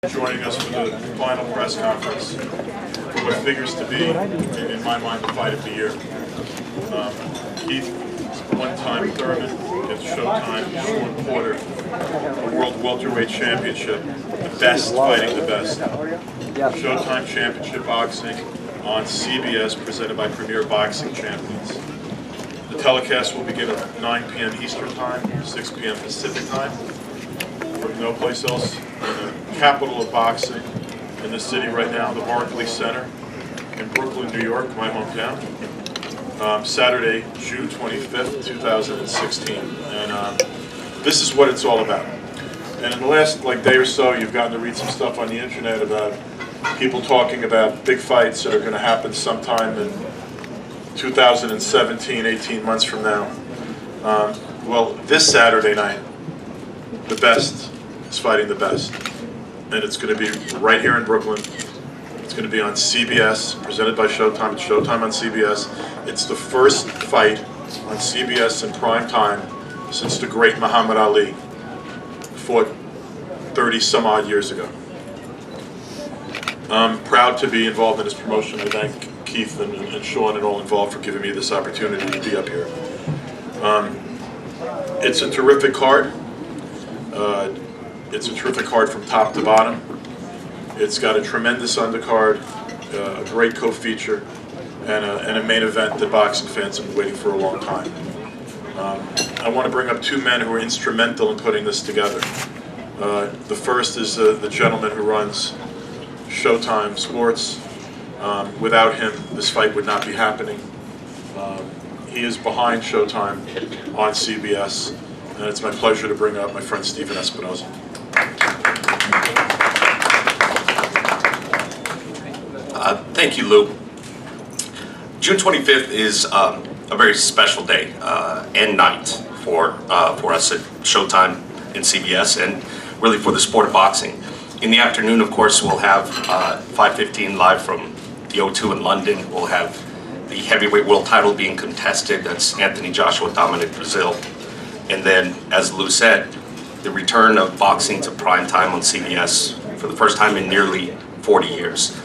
Joining us for the final press conference for what figures to be, in my mind, the fight of the year. Keith, one-time Thurman against Showtime, Shawn Porter, a World Welterweight Championship, the best fighting the best. Showtime Championship Boxing on CBS, presented by Premier Boxing Champions. The telecast will begin at 9 p.m. Eastern Time, 6 p.m. Pacific Time. From no place else in the capital of boxing in the city right now, the Barclays Center in Brooklyn, New York, my hometown. Saturday, June 25th, 2016. And this is what it's all about. And in the last day or so, you've gotten to read some stuff on the internet about people talking about big fights that are going to happen sometime in 2017, 18 months from now. Well, this Saturday night, the best is fighting the best. And it's going to be right here in Brooklyn. It's going to be on CBS, presented by Showtime. It's Showtime on CBS. It's the first fight on CBS in prime time since the great Muhammad Ali fought 30 some odd years ago. I'm proud to be involved in this promotion. I thank Keith and Shawn and all involved for giving me this opportunity to be up here. It's a terrific card. It's a terrific card from top to bottom. It's got a tremendous undercard, a great co-feature, and a main event that boxing fans have been waiting for a long time. I want to bring up two men who were instrumental in putting this together. The first is the gentleman who runs Showtime Sports. Without him, this fight would not be happening. He is behind Showtime on CBS, and it's my pleasure to bring up my friend Stephen Espinoza. Thank you, Lou. June 25th is a very special day and night for us at Showtime and CBS, and really for the sport of boxing. In the afternoon, of course, we'll have 5:15 live from the O2 in London. We'll have the heavyweight world title being contested. That's Anthony Joshua, Dominic Brazil. And then, as Lou said, the return of boxing to prime time on CBS for the first time in nearly 40 years.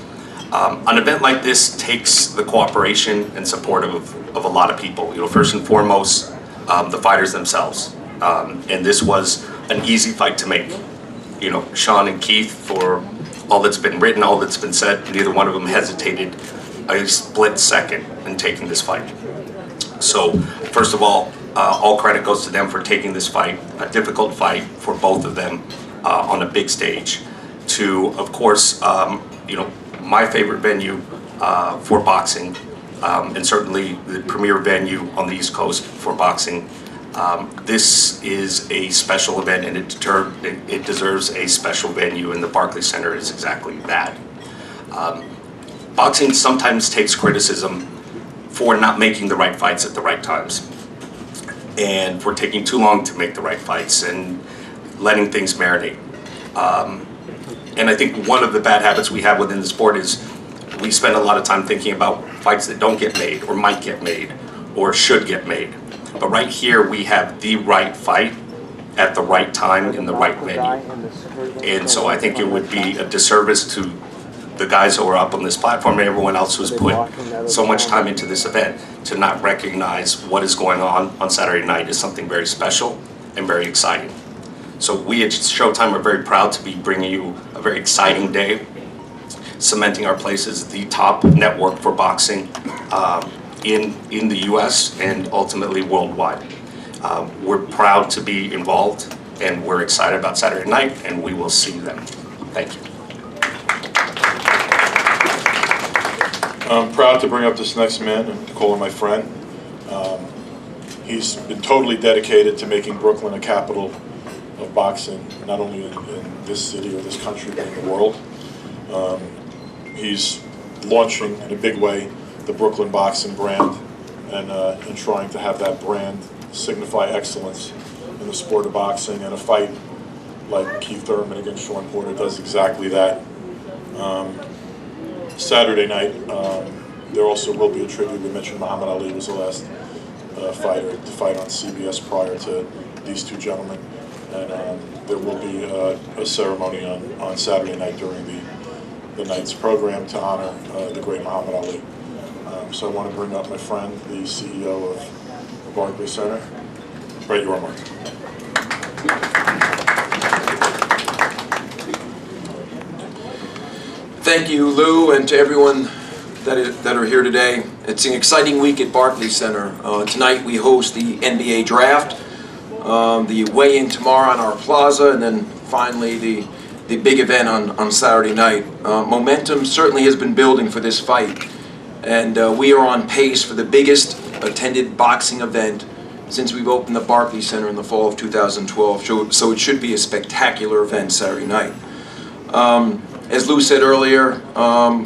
An event like this takes the cooperation and support of a lot of people. You know, first and foremost, the fighters themselves. And this was an easy fight to make. You know, Shawn and Keith, for all that's been written, all that's been said, neither one of them hesitated a split second in taking this fight. So, first of all credit goes to them for taking this fight, a difficult fight for both of them on a big stage. To, of course, you know, my favorite venue for boxing, and certainly the premier venue on the East Coast for boxing. This is a special event, and it deserves a special venue, and the Barclays Center is exactly that. Boxing sometimes takes criticism for not making the right fights at the right times, and for taking too long to make the right fights and letting things marinate. And I think one of the bad habits we have within the sport is we spend a lot of time thinking about fights that don't get made, or might get made, or should get made. But right here we have the right fight at the right time in the right venue. And so I think it would be a disservice to the guys who are up on this platform and everyone else who's put so much time into this event to not recognize what is going on Saturday night is something very special and very exciting. So we at Showtime are very proud to be bringing you a very exciting day, cementing our place as the top network for boxing in the U.S. and ultimately worldwide. We're proud to be involved, and we're excited about Saturday night, and we will see them. Thank you. I'm proud to bring up this next man and to call him my friend. He's been totally dedicated to making Brooklyn a capital of boxing, not only in this city or this country, but in the world. He's launching in a big way the Brooklyn boxing brand, and trying to have that brand signify excellence in the sport of boxing. And a fight like Keith Thurman against Shawn Porter does exactly that. Saturday night, there also will be a tribute. We mentioned Muhammad Ali was the last fighter to fight on CBS prior to these two gentlemen. and there will be a ceremony on Saturday night during the night's program to honor the great Muhammad Ali. So I want to bring up my friend, the CEO of the Barclays Center. Right, you are, Mark. Thank you, Lou, and to everyone that are here today. It's an exciting week at Barclays Center. Tonight we host the NBA Draft, the weigh-in tomorrow on our plaza, and then finally the big event on Saturday night. Momentum certainly has been building for this fight, and we are on pace for the biggest attended boxing event since we've opened the Barclays Center in the fall of 2012, so it should be a spectacular event Saturday night. As Lou said earlier,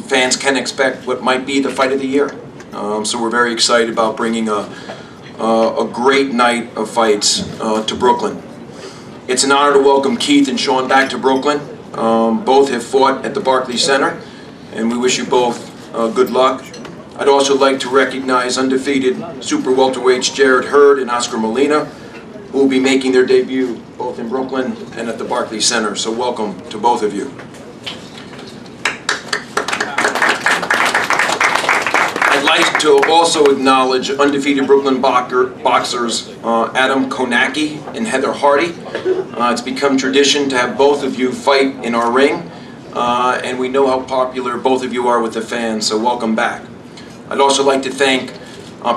fans can expect what might be the fight of the year. So we're very excited about bringing a great night of fights to Brooklyn. It's an honor to welcome Keith and Shawn back to Brooklyn. Both have fought at the Barclays Center, and we wish you both good luck. I'd also like to recognize undefeated super welterweights Jared Hurd and Oscar Molina, who will be making their debut both in Brooklyn and at the Barclays Center. So welcome to both of you. I'd like to also acknowledge undefeated Brooklyn boxers Adam Konacki and Heather Hardy. It's become tradition to have both of you fight in our ring, and we know how popular both of you are with the fans, so welcome back. I'd also like to thank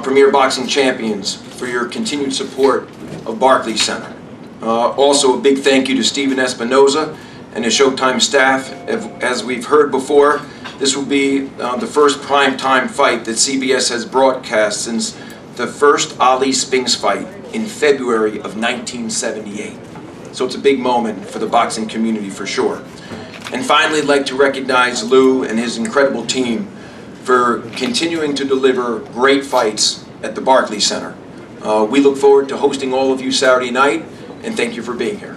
Premier Boxing Champions for your continued support of Barclays Center. Also a big thank you to Steven Espinoza and his Showtime staff. As we've heard before, this will be the first primetime fight that CBS has broadcast since the first Ali Spinks fight in February of 1978. So it's a big moment for the boxing community for sure. And finally, I'd like to recognize Lou and his incredible team for continuing to deliver great fights at the Barclays Center. We look forward to hosting all of you Saturday night, and thank you for being here.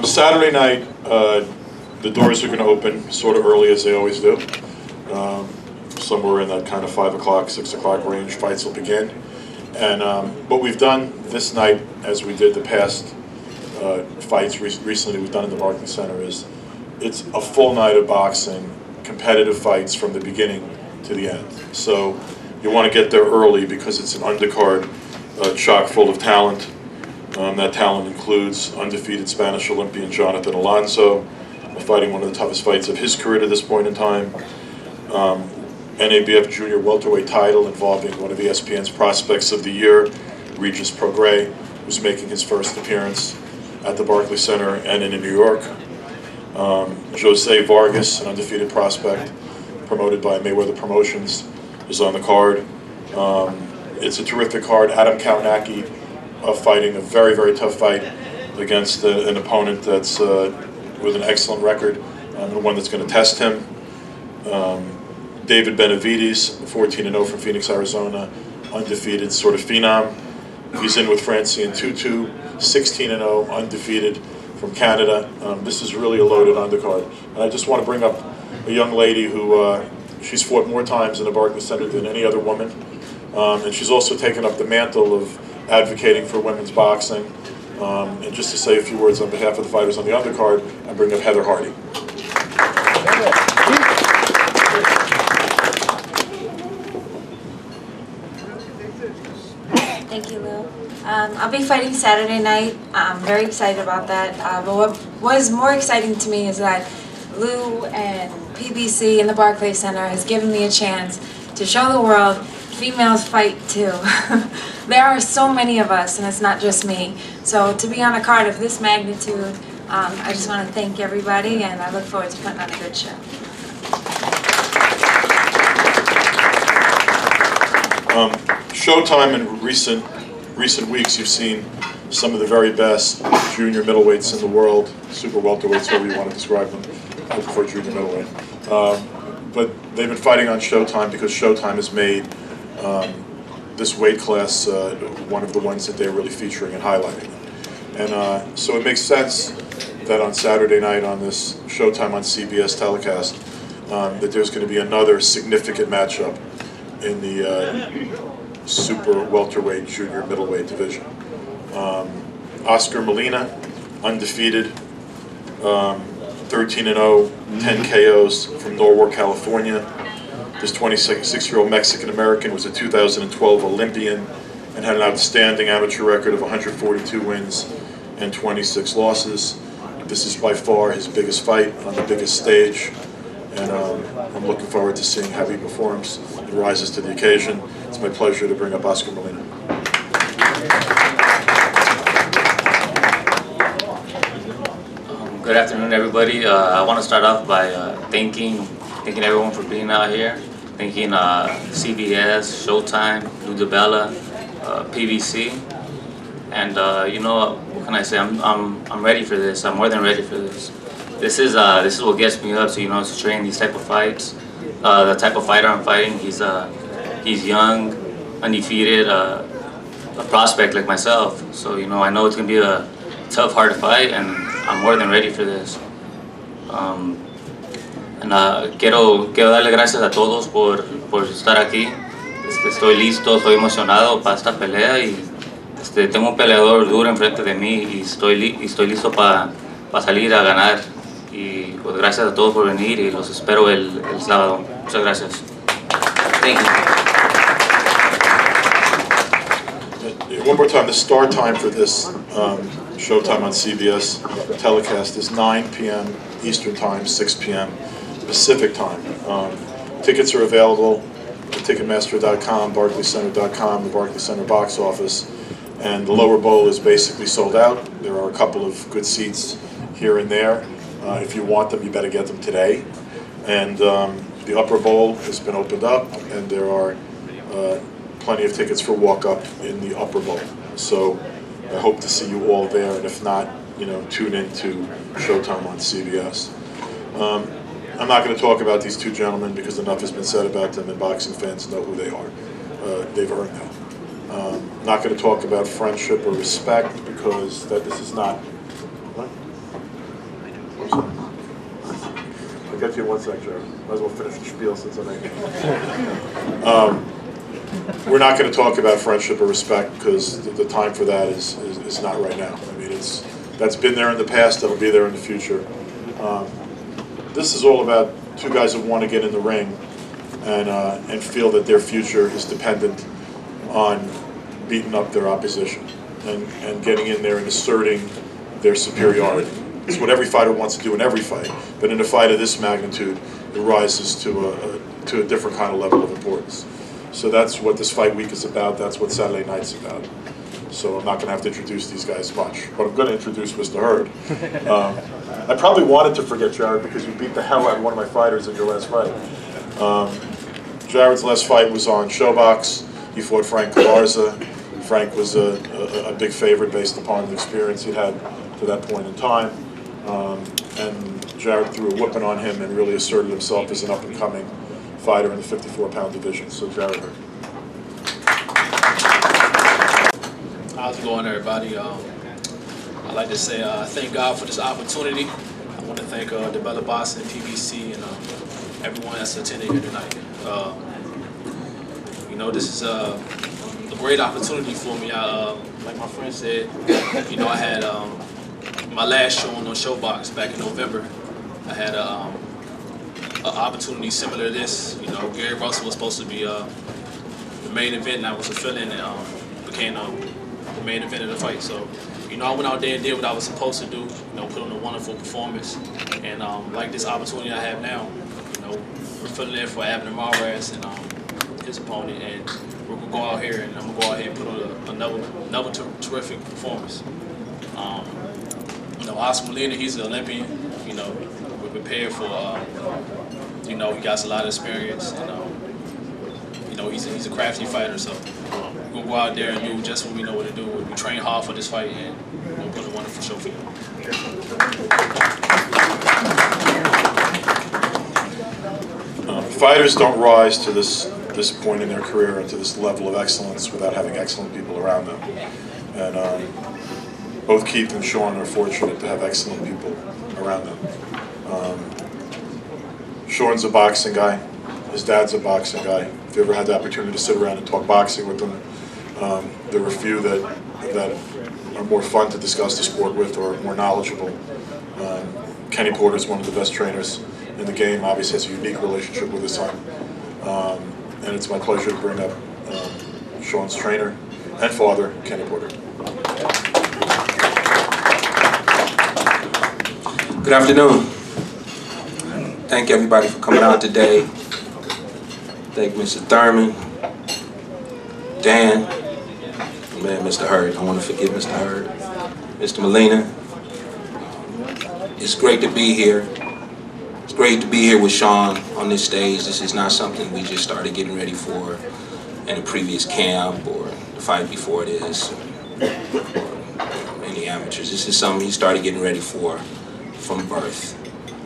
Saturday night, the doors are going to open sort of early as they always do. Somewhere in that kind of 5 o'clock, 6 o'clock range, fights will begin. And what we've done this night, as we did the past fights recently we've done in the Barclays Center, is it's a full night of boxing, competitive fights from the beginning to the end. So you want to get there early because it's an undercard chock full of talent. That talent includes undefeated Spanish Olympian Jonathan Alonso, fighting one of the toughest fights of his career to this point in time. NABF Junior welterweight title involving one of ESPN's prospects of the year, Regis Prograis, who's making his first appearance at the Barclays Center and in New York. Jose Vargas, an undefeated prospect, promoted by Mayweather Promotions, is on the card. It's a terrific card. Adam Konacki fighting a very, very tough fight against an opponent that's with an excellent record, and one that's going to test him. David Benavides, 14-0 from Phoenix, Arizona, undefeated sort of phenom. He's in with Francine Tutu, 16-0, undefeated from Canada. This is really a loaded undercard. And I just want to bring up a young lady who she's fought more times in the Barclays Center than any other woman, and she's also taken up the mantle of advocating for women's boxing. And just to say a few words on behalf of the fighters on the undercard, I bring up Heather Hardy. Thank you, Lou. I'll be fighting Saturday night. I'm very excited about that. But what was more exciting to me is that Lou and PBC and the Barclays Center has given me a chance to show the world females fight too. There are so many of us, and it's not just me. So to be on a card of this magnitude, I just want to thank everybody, and I look forward to putting on a good show. Showtime in recent weeks, you've seen some of the very best junior middleweights in the world, super welterweights, however you want to describe them. I prefer junior middleweight. But they've been fighting on Showtime because Showtime has made this weight class one of the ones that they're really featuring and highlighting. And so it makes sense that on Saturday night on this Showtime on CBS telecast, that there's going to be another significant matchup in the super welterweight, junior middleweight division. Oscar Molina, undefeated, 13-0, 10 KOs from Norwalk, California. This 26-year-old Mexican-American was a 2012 Olympian and had an outstanding amateur record of 142 wins and 26 losses. This is by far his biggest fight on the biggest stage, and I'm looking forward to seeing how he performs and rises to the occasion. It's my pleasure to bring up Oscar Molina. Good afternoon, everybody. I want to start off by thanking everyone for being out here. Thanking CBS, Showtime, Lou DiBella, PBC, and you know, what can I say? I'm ready for this. I'm more than ready for this. This is what gets me up. So you know, to train these type of fights, the type of fighter I'm fighting. He's young, undefeated, a prospect like myself. So you know, I know it's gonna be a tough, hard fight, and I'm more than ready for this. Quiero darle gracias a todos por estar aquí. Estoy listo, estoy emocionado para esta pelea y tengo un peleador duro enfrente de mí y estoy listo para salir a ganar. Y pues gracias a todos por venir y los espero el sábado. Muchas gracias. Thank you. One more time, the start time for this Showtime on CBS telecast is 9 p.m. Eastern Time, 6 p.m. Pacific Time. Tickets are available at Ticketmaster.com, BarclaysCenter.com, the Barclays Center box office, and the lower bowl is basically sold out. There are a couple of good seats here and there. If you want them, you better get them today. And the upper bowl has been opened up, and there are plenty of tickets for walk-up in the upper bowl. So I hope to see you all there, and if not, you know, tune in to Showtime on CBS. I'm not going to talk about these two gentlemen because enough has been said about them, and boxing fans know who they are. They've earned that. I'm not going to talk about friendship or respect because this is not. What? I'm sorry. I'll get to you in 1 sec, Jared. Might as well finish the spiel since I'm making it. We're not going to talk about friendship or respect because the time for that is not right now. I mean, that's been there in the past. That'll be there in the future. This is all about two guys that want to get in the ring and feel that their future is dependent on beating up their opposition and getting in there and asserting their superiority. It's what every fighter wants to do in every fight, but in a fight of this magnitude, it rises to a different kind of level of importance. So that's what this fight week is about. That's what Saturday night's about. So I'm not going to have to introduce these guys much, but I'm going to introduce Mr. Hurd. I probably wanted to forget Jared because you beat the hell out of one of my fighters in your last fight. Jared's last fight was on Showbox. He fought Frank Galarza. Frank was a big favorite based upon the experience he'd had to that point in time. And Jared threw a whooping on him and really asserted himself as an up-and-coming fighter in the 54-pound division. So Jared Hurd. How's it going, everybody? I'd like to say thank God for this opportunity. I want to thank DiBella Boxing, PBC, and everyone that's attending here tonight. You know, this is a great opportunity for me. Like my friend said, you know, I had my last show on Showbox back in November. I had an opportunity similar to this. You know, Gary Russell was supposed to be the main event, and I was fulfilling and became the main event of the fight. So, you know, I went out there and did what I was supposed to do. You know, put on a wonderful performance, and like this opportunity I have now, you know, we're filling in for Abner Mares and his opponent, and we're gonna go out here and I'm gonna go out here and put on another terrific performance. You know, Oscar Molina, he's an Olympian. You know, we're prepared for. You know, he got a lot of experience, and you know, he's a crafty fighter. So we're gonna go out there and do just what we know what to do. We train hard for this fight, and we'll put a wonderful show for you. Fighters don't rise to this point in their career and to this level of excellence without having excellent people around them. And both Keith and Shawn are fortunate to have excellent people around them. Shawn's a boxing guy. His dad's a boxing guy. if you ever had the opportunity to sit around and talk boxing with them, there are a few that are more fun to discuss the sport with or more knowledgeable. Kenny Porter is one of the best trainers in the game, obviously has a unique relationship with his son. And it's my pleasure to bring up Shawn's trainer and father, Kenny Porter. Good afternoon. Thank everybody for coming out today. Thank Mr. Thurman, Dan, man, Mr. Hurd. I don't want to forget Mr. Hurd, Mr. Molina. It's great to be here. It's great to be here with Shawn on this stage. This is not something we just started getting ready for in a previous camp or the fight before this or any amateurs. This is something he started getting ready for from birth.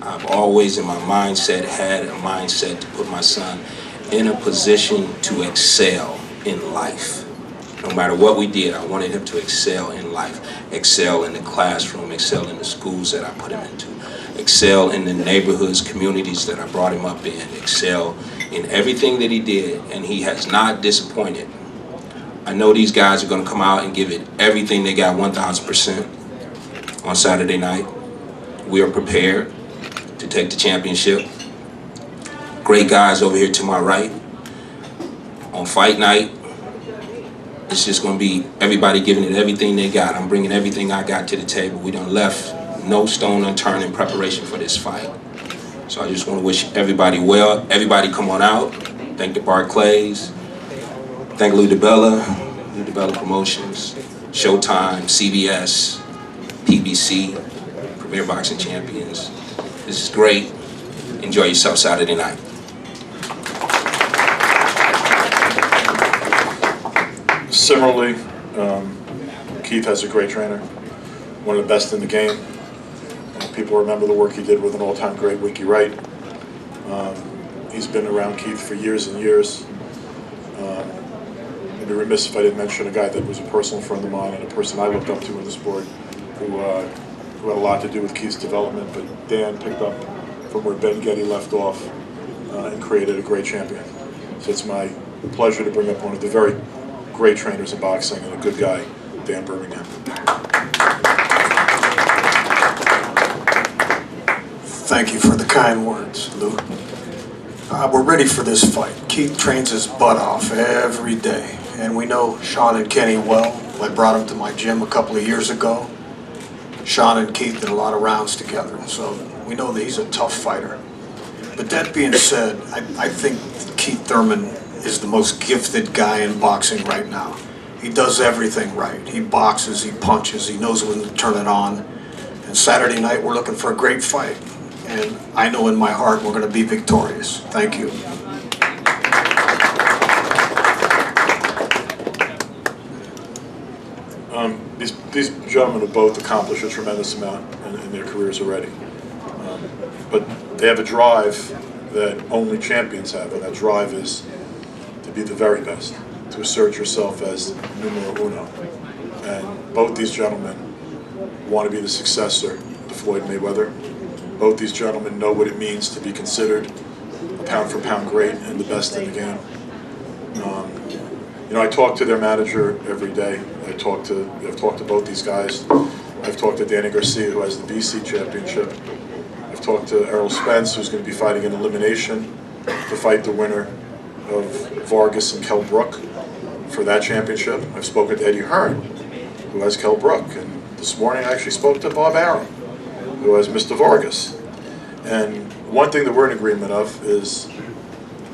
I've always in my mindset had a mindset to put my son in a position to excel in life. No matter what we did, I wanted him to excel in life, excel in the classroom, excel in the schools that I put him into, excel in the neighborhoods, communities that I brought him up in, excel in everything that he did, and he has not disappointed. I know these guys are going to come out and give it everything they got, 1,000% on Saturday night. We are prepared to take the championship. Great guys over here to my right. On fight night, it's just going to be everybody giving it everything they got. I'm bringing everything I got to the table. We done left no stone unturned in preparation for this fight. So I just want to wish everybody well. Everybody come on out. Thank the Barclays. Thank Lou DiBella Promotions, Showtime, CBS, PBC, Premier Boxing Champions. This is great. Enjoy yourself Saturday night. Similarly, Keith has a great trainer, one of the best in the game. People remember the work he did with an all-time great, Winky Wright. He's been around Keith for years and years. I'd be remiss if I didn't mention a guy that was a personal friend of mine and a person I looked up to in the sport who had a lot to do with Keith's development, but Dan picked up from where Ben Getty left off and created a great champion. So it's my pleasure to bring up one of the very great trainers in boxing and a good guy, Dan Birmingham. Thank you for the kind words, Lou. We're ready for this fight. Keith trains his butt off every day, and we know Shawn and Kenny well. I brought him to my gym a couple of years ago. Shawn and Keith did a lot of rounds together, so we know that he's a tough fighter. But that being said, I think Keith Thurman is the most gifted guy in boxing right now. He does everything right. He boxes, he punches, he knows when to turn it on. And Saturday night, we're looking for a great fight. And I know in my heart we're going to be victorious. Thank you. These gentlemen have both accomplished a tremendous amount in their careers already. But they have a drive that only champions have, and that drive is to be the very best, to assert yourself as numero uno. And both these gentlemen want to be the successor to Floyd Mayweather. Both these gentlemen know what it means to be considered a pound-for-pound great and the best in the game. You know, I talk to their manager every day. I've talked to both these guys. I've talked to Danny Garcia, who has the BC championship. I've talked to Errol Spence, who's going to be fighting an elimination to fight the winner of Vargas and Kell Brook for that championship. I've spoken to Eddie Hearn, who has Kell Brook, and this morning I actually spoke to Bob Arum, who has Mr. Vargas. And one thing that we're in agreement of is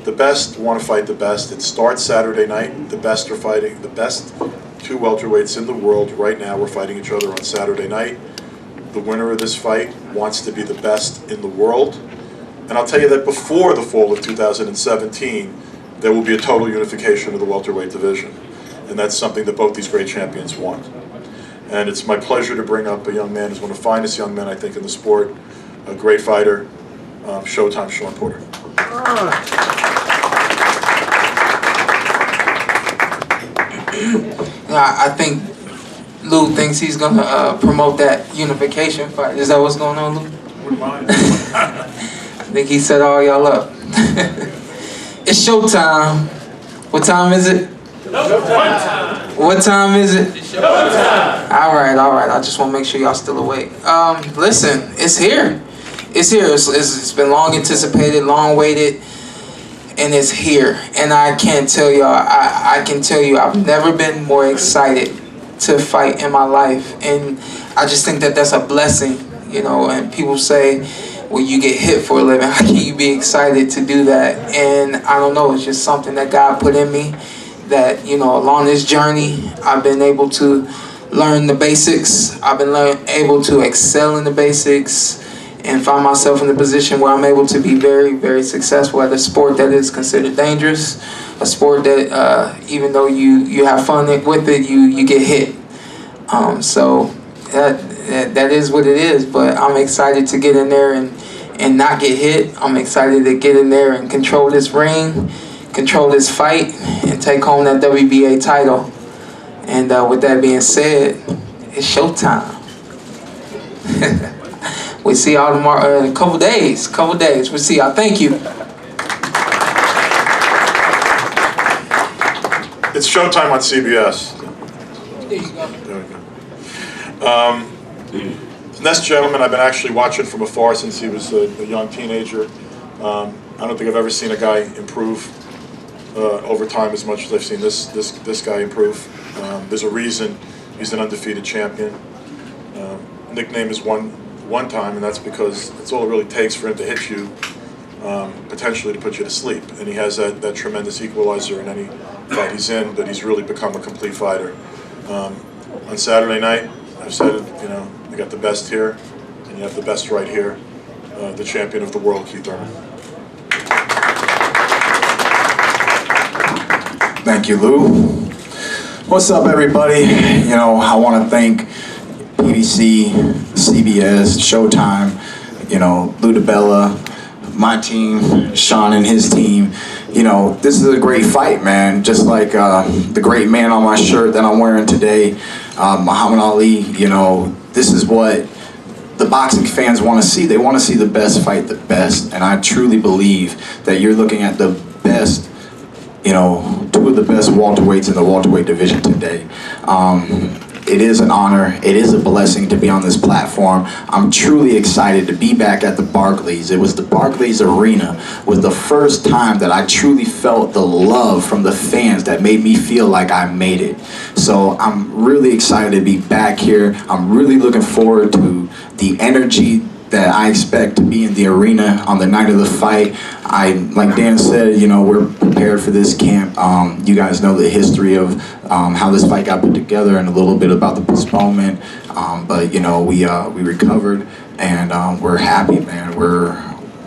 the best want to fight the best. It starts Saturday night. The best are fighting. The best two welterweights in the world right now are fighting each other on Saturday night. The winner of this fight wants to be the best in the world. And I'll tell you that before the fall of 2017, there will be a total unification of the welterweight division. And that's something that both these great champions want. And it's my pleasure to bring up a young man who's one of the finest young men, I think, in the sport, a great fighter, Showtime Shawn Porter. I think Lou thinks he's going to promote that unification fight. Is that what's going on, Lou? Wouldn't mind. I think he set all y'all up. It's showtime. What time is it? What time is it? All right. I just want to make sure y'all still awake. Listen, it's here. It's here. It's been long anticipated, long waited, and it's here. And I can't tell y'all. I can tell you, I've never been more excited to fight in my life, and I just think that that's a blessing, you know. And people say, well, you get hit for a living, how can you be excited to do that? And I don't know, it's just something that God put in me, that, you know, along this journey I've been able to learn the basics. I've been able to excel in the basics and find myself in a position where I'm able to be very, very successful at a sport that is considered dangerous, a sport that even though you have fun with it, you get hit. So that is what it is, but I'm excited to get in there and not get hit. I'm excited to get in there and control this ring, control this fight, and take home that WBA title. And with that being said, it's showtime. We'll see y'all tomorrow in a couple days. We'll see y'all. Thank you. It's Showtime on CBS. There you go. There we go. This gentleman, I've been actually watching from afar since he was a young teenager. I don't think I've ever seen a guy improve over time as much as I've seen this guy improve. There's a reason he's an undefeated champion. Nickname is one time, and that's because that's all it really takes for him to hit you, potentially to put you to sleep. And he has that tremendous equalizer in any fight he's in, but he's really become a complete fighter. On Saturday night, I've said it, you know, you got the best here, and you have the best right here, the champion of the world, Keith Thurman. Thank you, Lou. What's up, everybody? You know, I want to thank BBC, CBS, Showtime, you know, Lou DiBella, my team, Shawn and his team. You know, this is a great fight, man. Just like the great man on my shirt that I'm wearing today, Muhammad Ali, you know, this is what the boxing fans want to see. They want to see the best fight the best. And I truly believe that you're looking at the best, you know, two of the best welterweights in the welterweight division today. It is an honor, it is a blessing to be on this platform. I'm truly excited to be back at the Barclays. It was the Barclays Arena was the first time that I truly felt the love from the fans that made me feel like I made it. So I'm really excited to be back here. I'm really looking forward to the energy that I expect to be in the arena on the night of the fight. Like Dan said, you know, we're prepared for this camp. You guys know the history of how this fight got put together and a little bit about the postponement. But you know, we recovered and we're happy, man.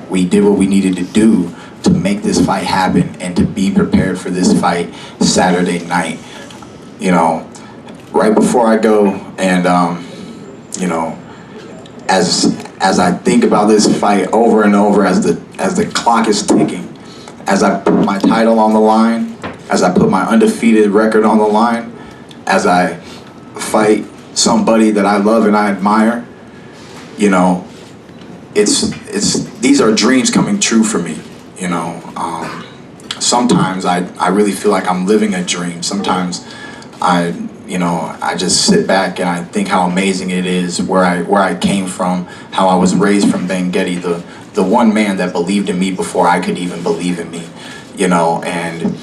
We did what we needed to do to make this fight happen and to be prepared for this fight Saturday night. You know, right before I go and you know, as I think about this fight over and over, as the clock is ticking, as I put my title on the line, as I put my undefeated record on the line, as I fight somebody that I love and I admire, you know, these are dreams coming true for me. You know, sometimes I really feel like I'm living a dream. Sometimes you know, I just sit back and I think how amazing it is where I came from, how I was raised from Ben Getty, the one man that believed in me before I could even believe in me, you know. And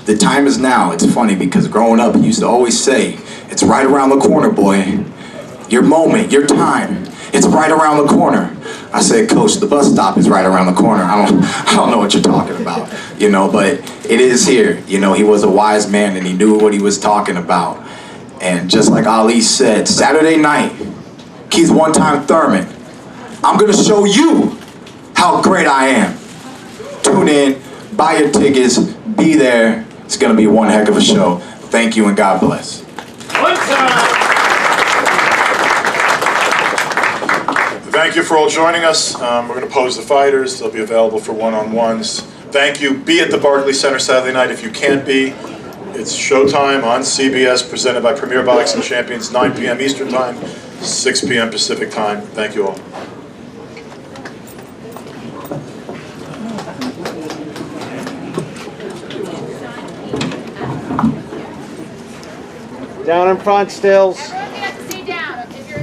the time is now. It's funny because growing up, he used to always say, it's right around the corner, boy. Your moment, your time, it's right around the corner. I said, Coach, the bus stop is right around the corner. I don't know what you're talking about, you know, but it is here. You know, he was a wise man and he knew what he was talking about. And just like Ali said, Saturday night, Keith one-time Thurman, I'm gonna show you how great I am. Tune in, buy your tickets, be there. It's gonna be one heck of a show. Thank you and God bless. Thank you for all joining us. We're going to pose the fighters. They'll be available for one-on-ones. Thank you. Be at the Barclays Center Saturday night if you can't be. It's Showtime on CBS, presented by Premier Boxing Champions, 9 p.m. Eastern Time, 6 p.m. Pacific Time. Thank you all. Down in front, Stills. Everyone gets to stay down if you're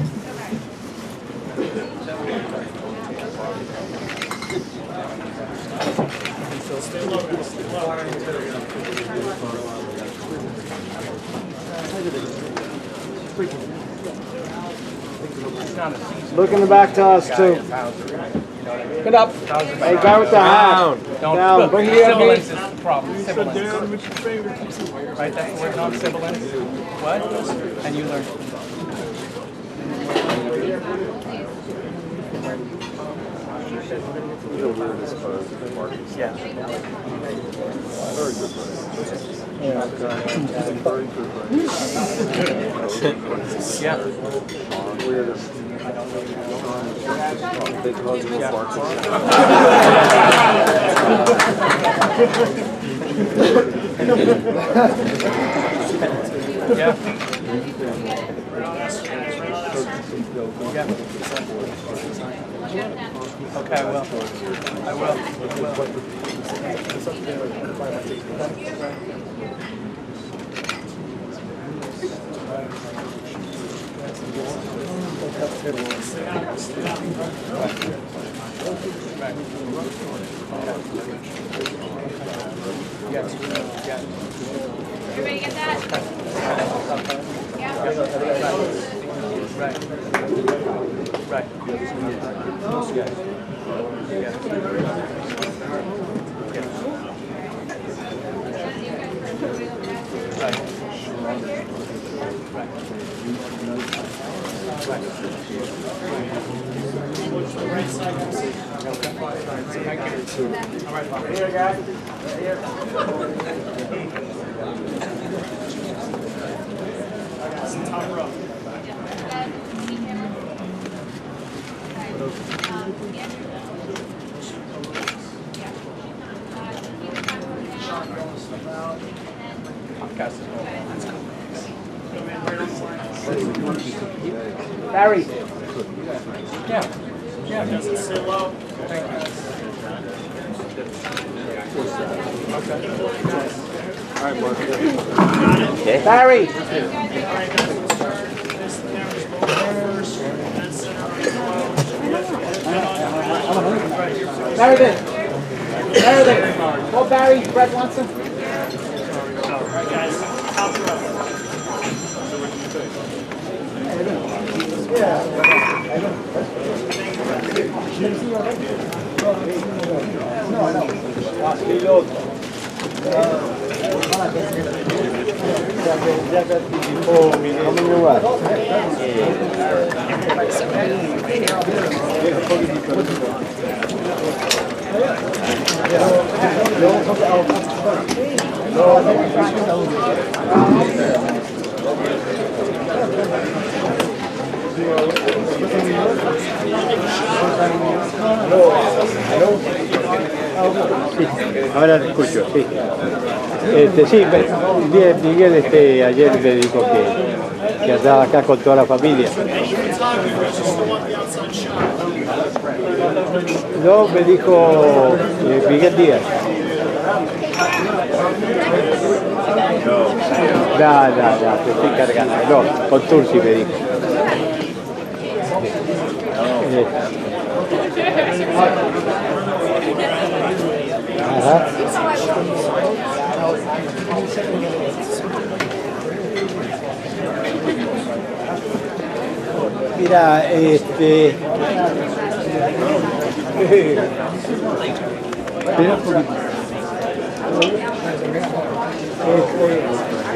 Look in the back to us, too. Get up. Hey, guy with the hat. Down. Bring the Sibilance is the problem. Sibilance. Right, that's the word, not sibilance. What? And you learn. Yeah. Okay, I will. I will. Everybody get that? Yeah. Right. Barry. Yeah. Yeah. Say hello. All right, Mark. Okay. Barry. Barry there. Barry there. Oh, Barry. Brett Watson. All right, guys. Top row. Ahora te escucho, sí. Sí, Miguel ayer me dijo que andaba acá con toda la familia. No, me dijo Miguel Díaz. No, te estoy cargando. No, con Tursi me dijo. Ajá. Mira, espera un poquito.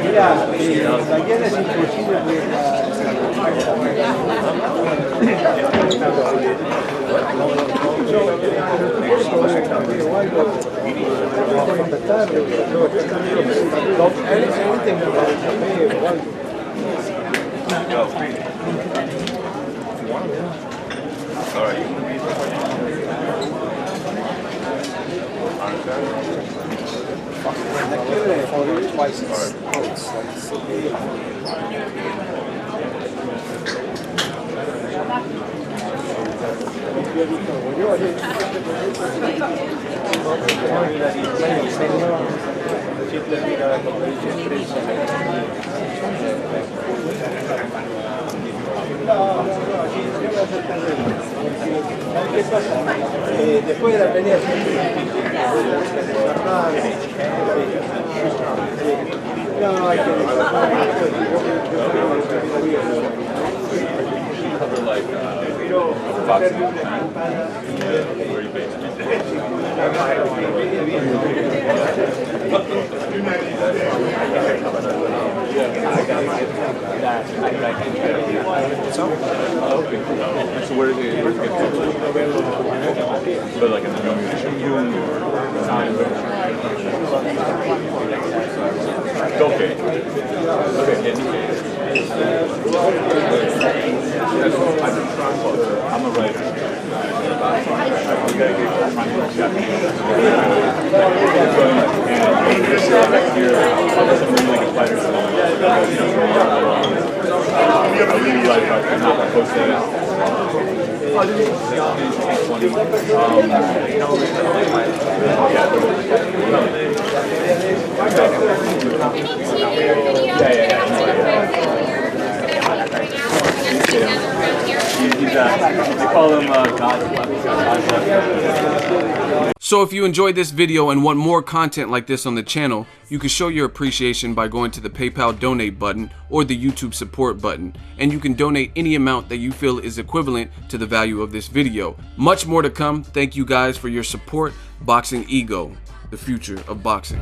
Mira, mañana es imposible Después de la pelea no, hay que So where is it? But like in the room or time? Okay. I'm a writer. I really like not posting it. They call him So if you enjoyed this video and want more content like this on the channel, you can show your appreciation by going to the PayPal donate button or the YouTube support button, and you can donate any amount that you feel is equivalent to the value of this video. Much more to come. Thank you guys for your support. Boxing Ego, the future of boxing.